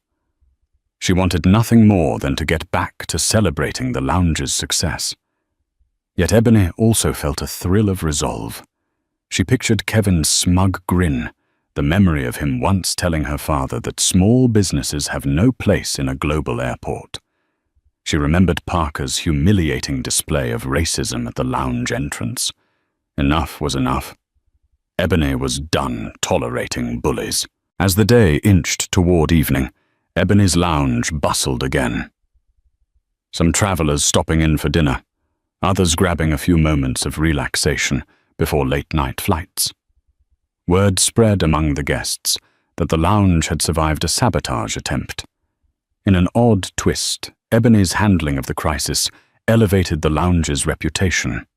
S1: She wanted nothing more than to get back to celebrating the lounge's success. Yet Ebony also felt a thrill of resolve. She pictured Kevin's smug grin, the memory of him once telling her father that small businesses have no place in a global airport. She remembered Parker's humiliating display of racism at the lounge entrance. Enough was enough. Ebony was done tolerating bullies. As the day inched toward evening, Ebony's lounge bustled again. Some travelers stopping in for dinner, others grabbing a few moments of relaxation before late-night flights. Word spread among the guests that the lounge had survived a sabotage attempt. In an odd twist, Ebony's handling of the crisis elevated the lounge's reputation.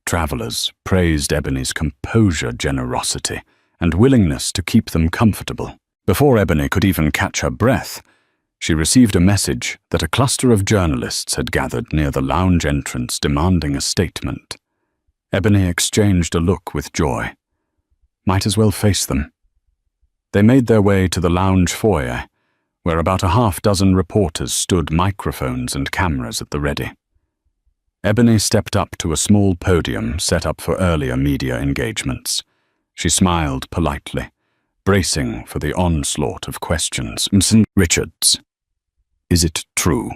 S1: Travelers praised Ebony's composure, generosity, and willingness to keep them comfortable. Before Ebony could even catch her breath, she received a message that a cluster of journalists had gathered near the lounge entrance demanding a statement. Ebony exchanged a look with Joy. Might as well face them. They made their way to the lounge foyer, where about a half-dozen reporters stood, microphones and cameras at the ready. Ebony stepped up to a small podium set up for earlier media engagements. She smiled politely, bracing for the onslaught of questions. Mr. Richards, is it true?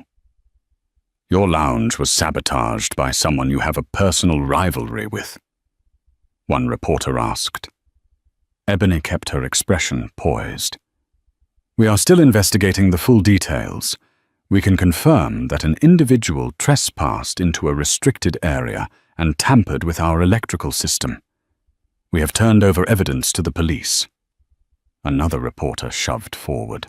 S1: Your lounge was sabotaged by someone you have a personal rivalry with, one reporter asked. Ebony kept her expression poised. We are still investigating the full details. We can confirm that an individual trespassed into a restricted area and tampered with our electrical system. We have turned over evidence to the police. Another reporter shoved forward.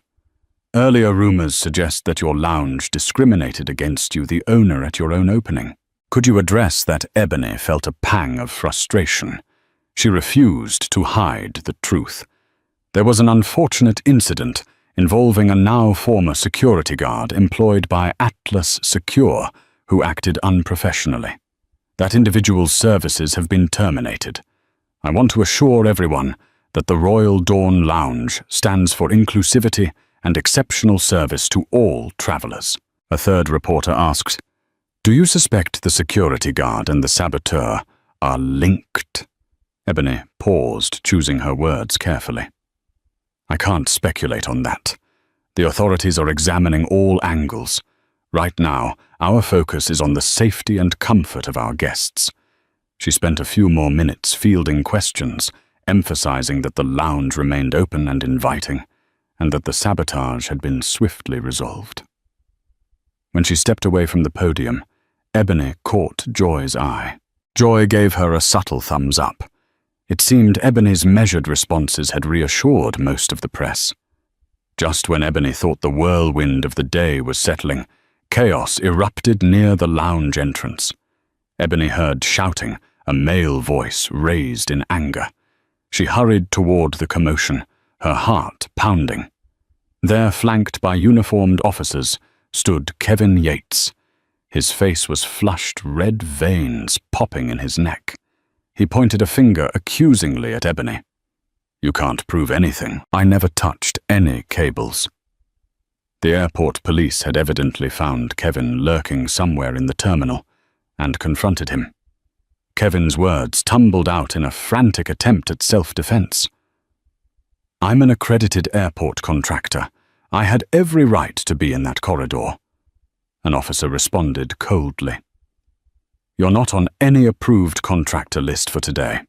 S1: Earlier rumors suggest that your lounge discriminated against you, the owner, at your own opening. Could you address that? Ebony felt a pang of frustration. She refused to hide the truth. There was an unfortunate incident involving a now former security guard employed by Atlas Secure who acted unprofessionally. That individual's services have been terminated. I want to assure everyone that the Royal Dawn Lounge stands for inclusivity and exceptional service to all travelers. A third reporter asked, do you suspect the security guard and the saboteur are linked? Ebony paused, choosing her words carefully. I can't speculate on that. The authorities are examining all angles. Right now, our focus is on the safety and comfort of our guests. She spent a few more minutes fielding questions, emphasizing that the lounge remained open and inviting, and that the sabotage had been swiftly resolved. When she stepped away from the podium, Ebony caught Joy's eye. Joy gave her a subtle thumbs up. It seemed Ebony's measured responses had reassured most of the press. Just when Ebony thought the whirlwind of the day was settling, chaos erupted near the lounge entrance. Ebony heard shouting, a male voice raised in anger. She hurried toward the commotion, her heart pounding. There, flanked by uniformed officers, stood Kevin Yates. His face was flushed, red veins popping in his neck. He pointed a finger accusingly at Ebony. You can't prove anything. I never touched any cables. The airport police had evidently found Kevin lurking somewhere in the terminal and confronted him. Kevin's words tumbled out in a frantic attempt at self-defense. I'm an accredited airport contractor. I had every right to be in that corridor. An officer responded coldly. You're not on any approved contractor list for today.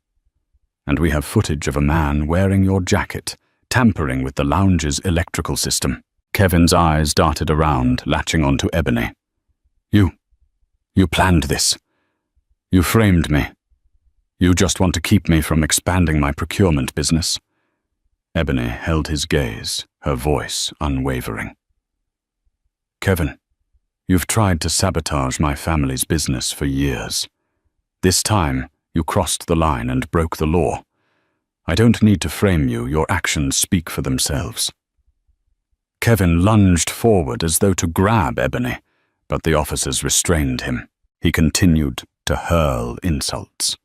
S1: And we have footage of a man wearing your jacket, tampering with the lounge's electrical system. Kevin's eyes darted around, latching onto Ebony. You planned this. You framed me. You just want to keep me from expanding my procurement business. Ebony held his gaze, her voice unwavering. Kevin, you've tried to sabotage my family's business for years. This time, you crossed the line and broke the law. I don't need to frame you. Your actions speak for themselves. Kevin lunged forward as though to grab Ebony, but the officers restrained him. He continued to hurl insults.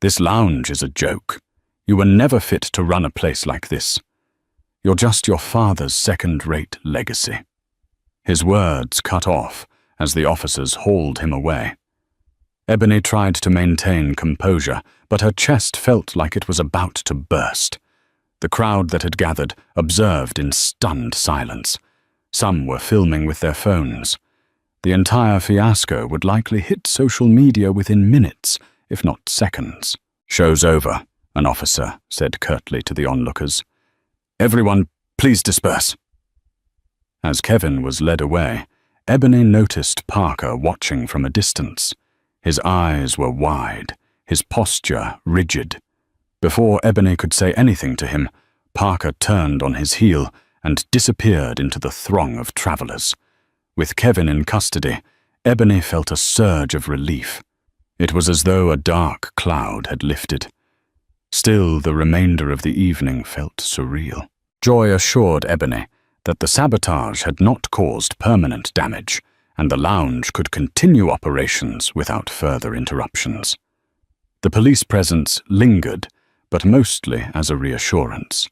S1: This lounge is a joke. You were never fit to run a place like this. You're just your father's second-rate legacy. His words cut off as the officers hauled him away. Ebony tried to maintain composure, but her chest felt like it was about to burst. The crowd that had gathered observed in stunned silence. Some were filming with their phones. The entire fiasco would likely hit social media within minutes, if not seconds. Show's over, an officer said curtly to the onlookers. Everyone, please disperse. As Kevin was led away, Ebony noticed Parker watching from a distance. His eyes were wide, his posture rigid. Before Ebony could say anything to him, Parker turned on his heel and disappeared into the throng of travelers. With Kevin in custody, Ebony felt a surge of relief. It was as though a dark cloud had lifted. Still, the remainder of the evening felt surreal. Joy assured Ebony that the sabotage had not caused permanent damage, and the lounge could continue operations without further interruptions. The police presence lingered, but mostly as a reassurance.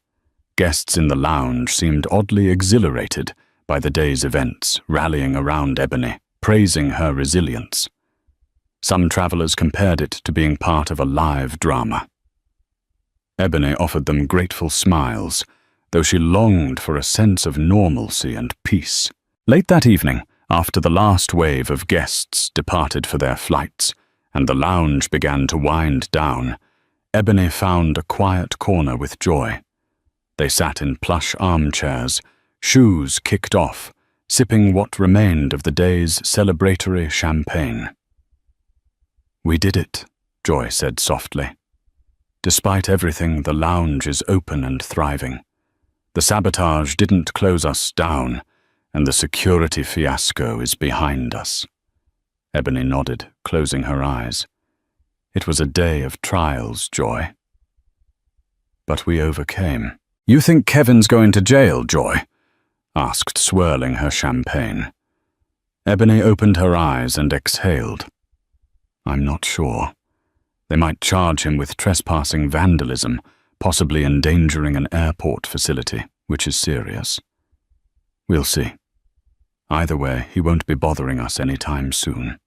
S1: Guests in the lounge seemed oddly exhilarated by the day's events, rallying around Ebony, praising her resilience. Some travelers compared it to being part of a live drama. Ebony offered them grateful smiles, though she longed for a sense of normalcy and peace. Late that evening, after the last wave of guests departed for their flights, and the lounge began to wind down, Ebony found a quiet corner with Joy. They sat in plush armchairs, shoes kicked off, sipping what remained of the day's celebratory champagne. We did it, Joy said softly. Despite everything, the lounge is open and thriving. The sabotage didn't close us down, and the security fiasco is behind us. Ebony nodded, closing her eyes. It was a day of trials, Joy. But we overcame. You think Kevin's going to jail, Joy? Asked, swirling her champagne. Ebony opened her eyes and exhaled. I'm not sure. They might charge him with trespassing vandalism, possibly endangering an airport facility, which is serious. We'll see. Either way, he won't be bothering us any time soon.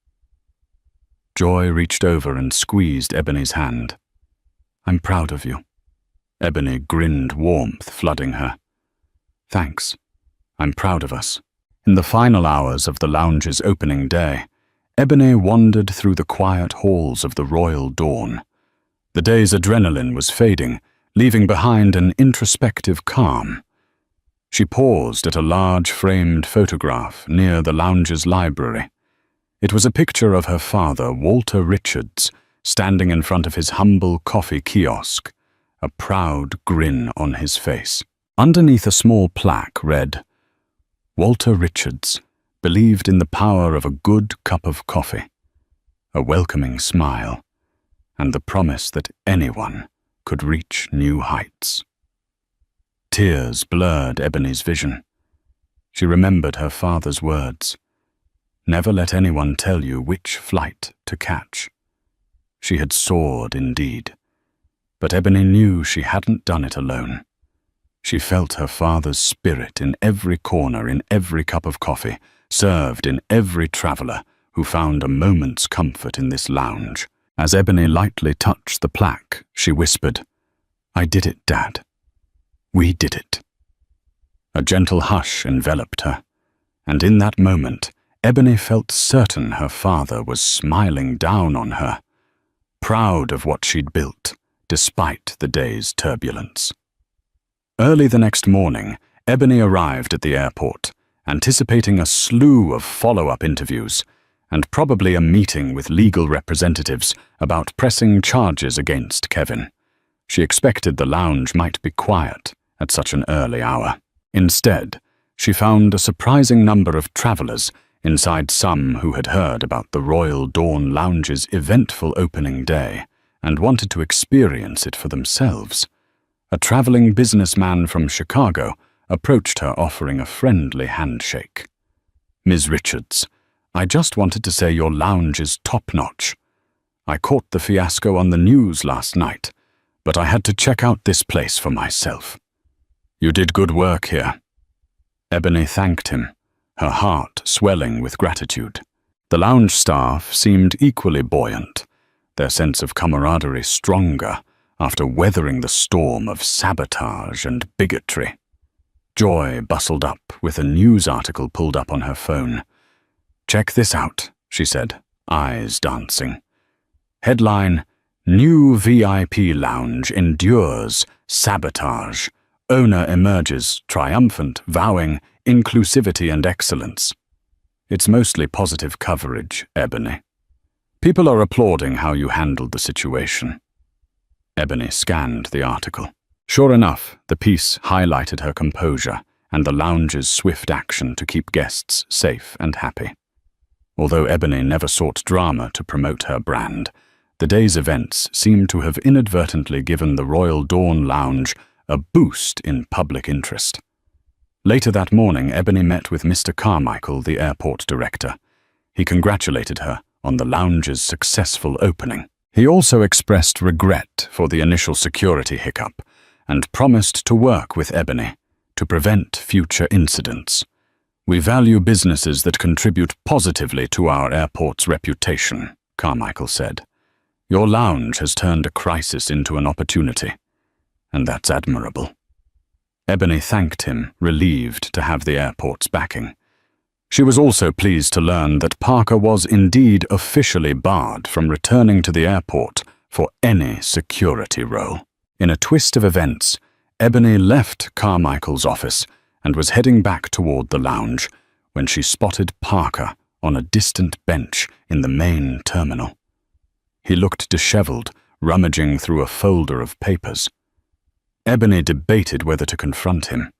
S1: Joy reached over and squeezed Ebony's hand. I'm proud of you. Ebony grinned, warmth flooding her. Thanks. I'm proud of us. In the final hours of the lounge's opening day, Ebony wandered through the quiet halls of the Royal Dawn. The day's adrenaline was fading, leaving behind an introspective calm. She paused at a large framed photograph near the lounge's library. It was a picture of her father, Walter Richards, standing in front of his humble coffee kiosk, a proud grin on his face. Underneath a small plaque read, Walter Richards believed in the power of a good cup of coffee, a welcoming smile, and the promise that anyone could reach new heights. Tears blurred Ebony's vision. She remembered her father's words. Never let anyone tell you which flight to catch. She had soared indeed, But Ebony knew she hadn't done it alone. She felt her father's spirit in every corner, in every cup of coffee, served in every traveler who found a moment's comfort in this lounge. As Ebony lightly touched the plaque, she whispered, "I did it, Dad. We did it." A gentle hush enveloped her, and in that moment, Ebony felt certain her father was smiling down on her, proud of what she'd built, despite the day's turbulence. Early the next morning, Ebony arrived at the airport, anticipating a slew of follow-up interviews, and probably a meeting with legal representatives about pressing charges against Kevin. She expected the lounge might be quiet at such an early hour. Instead, she found a surprising number of travelers inside, some who had heard about the Royal Dawn Lounge's eventful opening day and wanted to experience it for themselves. A traveling businessman from Chicago approached her, offering a friendly handshake. "Ms. Richards, I just wanted to say your lounge is top-notch. I caught the fiasco on the news last night, but I had to check out this place for myself. You did good work here." Ebony thanked him, her heart swelling with gratitude. The lounge staff seemed equally buoyant, their sense of camaraderie stronger after weathering the storm of sabotage and bigotry. Joy bustled up with a news article pulled up on her phone. "Check this out," she said, eyes dancing. Headline, "New VIP Lounge Endures Sabotage. Owner emerges triumphant, vowing inclusivity and excellence." It's mostly positive coverage, Ebony. People are applauding how you handled the situation. Ebony scanned the article. Sure enough, the piece highlighted her composure and the lounge's swift action to keep guests safe and happy. Although Ebony never sought drama to promote her brand, the day's events seemed to have inadvertently given the Royal Dawn Lounge a boost in public interest. Later that morning, Ebony met with Mr. Carmichael, the airport director. He congratulated her on the lounge's successful opening. He also expressed regret for the initial security hiccup and promised to work with Ebony to prevent future incidents. "We value businesses that contribute positively to our airport's reputation," Carmichael said. "Your lounge has turned a crisis into an opportunity, and that's admirable." Ebony thanked him, relieved to have the airport's backing. She was also pleased to learn that Parker was indeed officially barred from returning to the airport for any security role. In a twist of events, Ebony left Carmichael's office and was heading back toward the lounge when she spotted Parker on a distant bench in the main terminal. He looked disheveled, rummaging through a folder of papers. Ebony debated whether to confront him.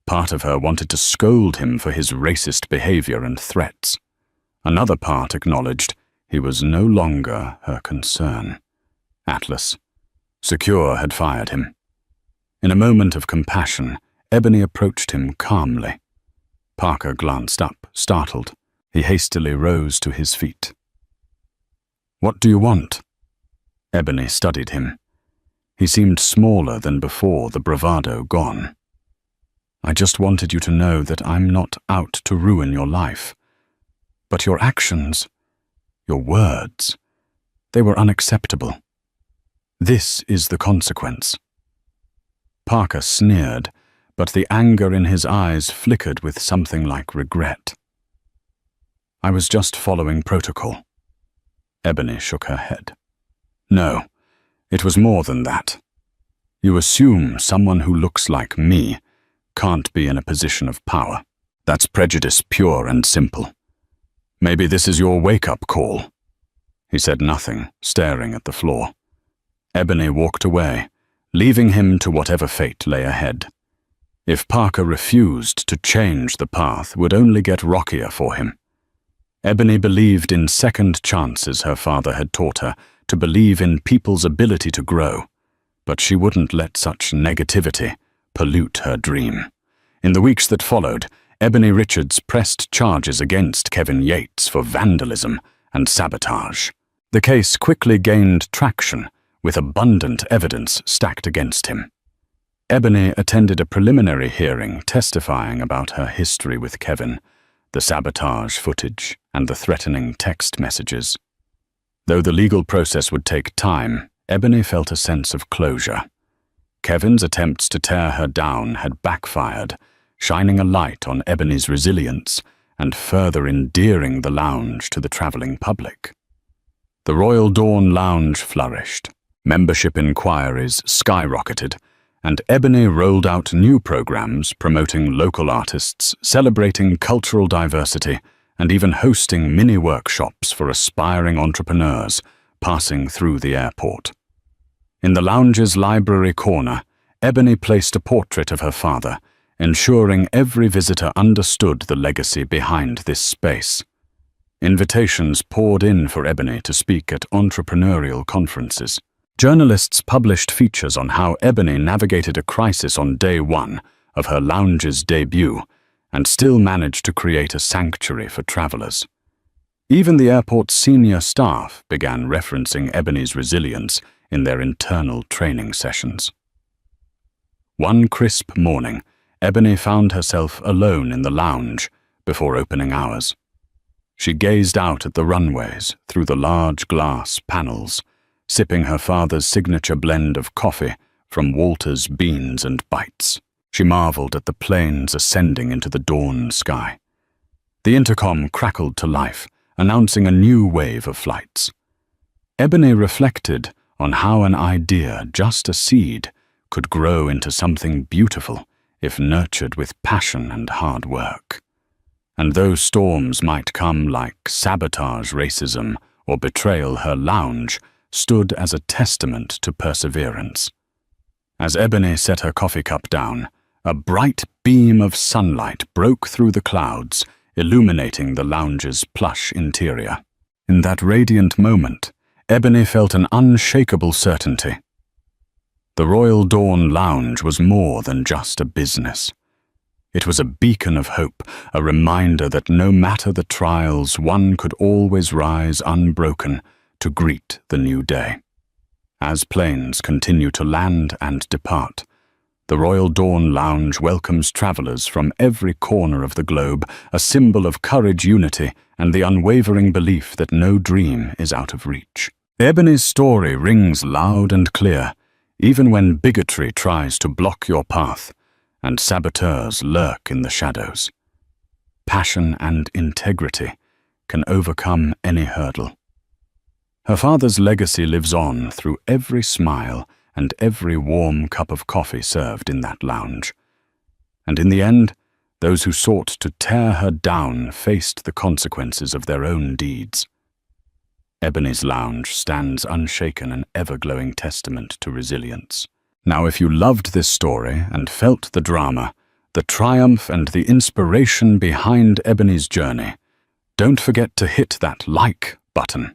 S1: Part of her wanted to scold him for his racist behavior and threats. Another part acknowledged he was no longer her concern. Atlas. Secure had fired him. In a moment of compassion, Ebony approached him calmly. Parker glanced up, startled. He hastily rose to his feet. "What do you want?" Ebony studied him. He seemed smaller than before, the bravado gone. "I just wanted you to know that I'm not out to ruin your life. But your actions, your words, they were unacceptable. This is the consequence." Parker sneered, but the anger in his eyes flickered with something like regret. "I was just following protocol." Ebony shook her head. "No, it was more than that. You assume someone who looks like me can't be in a position of power. That's prejudice pure and simple. Maybe this is your wake-up call." He said nothing, staring at the floor. Ebony walked away, leaving him to whatever fate lay ahead. If Parker refused to change, the path would only get rockier for him. Ebony believed in second chances. Her father had taught her to believe in people's ability to grow, but she wouldn't let such negativity pollute her dream. In the weeks that followed, Ebony Richards pressed charges against Kevin Yates for vandalism and sabotage. The case quickly gained traction, with abundant evidence stacked against him. Ebony attended a preliminary hearing testifying about her history with Kevin, the sabotage footage, and the threatening text messages. Though the legal process would take time, Ebony felt a sense of closure. Kevin's attempts to tear her down had backfired, shining a light on Ebony's resilience and further endearing the lounge to the traveling public. The Royal Dawn Lounge flourished. Membership inquiries skyrocketed, and Ebony rolled out new programs promoting local artists, celebrating cultural diversity, and even hosting mini-workshops for aspiring entrepreneurs passing through the airport. In the lounge's library corner, Ebony placed a portrait of her father, ensuring every visitor understood the legacy behind this space. Invitations poured in for Ebony to speak at entrepreneurial conferences. Journalists published features on how Ebony navigated a crisis on day one of her lounge's debut and still managed to create a sanctuary for travelers. Even the airport's senior staff began referencing Ebony's resilience in their internal training sessions. One crisp morning, Ebony found herself alone in the lounge before opening hours. She gazed out at the runways through the large glass panels, sipping her father's signature blend of coffee from Walter's Beans and Bites. She marveled at the planes ascending into the dawn sky. The intercom crackled to life, announcing a new wave of flights. Ebony reflected on how an idea, just a seed, could grow into something beautiful if nurtured with passion and hard work. And though storms might come like sabotage racism or betrayal, her lounge stood as a testament to perseverance. As Ebony set her coffee cup down, a bright beam of sunlight broke through the clouds, illuminating the lounge's plush interior. In that radiant moment, Ebony felt an unshakable certainty. The Royal Dawn Lounge was more than just a business. It was a beacon of hope, a reminder that no matter the trials, one could always rise unbroken to greet the new day. As planes continue to land and depart, the Royal Dawn Lounge welcomes travelers from every corner of the globe, a symbol of courage, unity, and the unwavering belief that no dream is out of reach. Ebony's story rings loud and clear, even when bigotry tries to block your path and saboteurs lurk in the shadows. Passion and integrity can overcome any hurdle. Her father's legacy lives on through every smile and every warm cup of coffee served in that lounge. And in the end, those who sought to tear her down faced the consequences of their own deeds. Ebony's lounge stands unshaken, an ever-glowing testament to resilience. Now, if you loved this story and felt the drama, the triumph and the inspiration behind Ebony's journey, don't forget to hit that like button.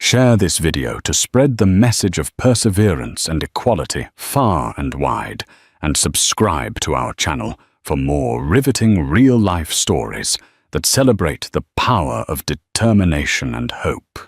S1: Share this video to spread the message of perseverance and equality far and wide, and subscribe to our channel for more riveting real-life stories that celebrate the power of determination and hope.